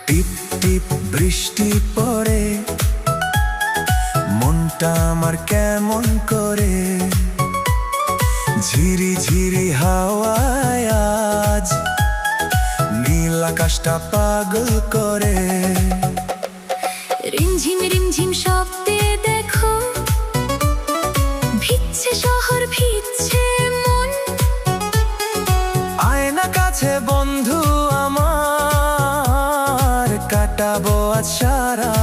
টিপ টিপ বৃষ্টি পড়ে, মনটা আমার কেমন করে। ঝিরি ঝিরি হাওয়ায় আজ নীল আকাশটা পাগল করে। রিমঝিম রিমঝিম শব্দে দেখো, ভিজছে শহর ভিজছে মন। আয়না কাছে বন্ধু আমার, কাটাবো আজ সারা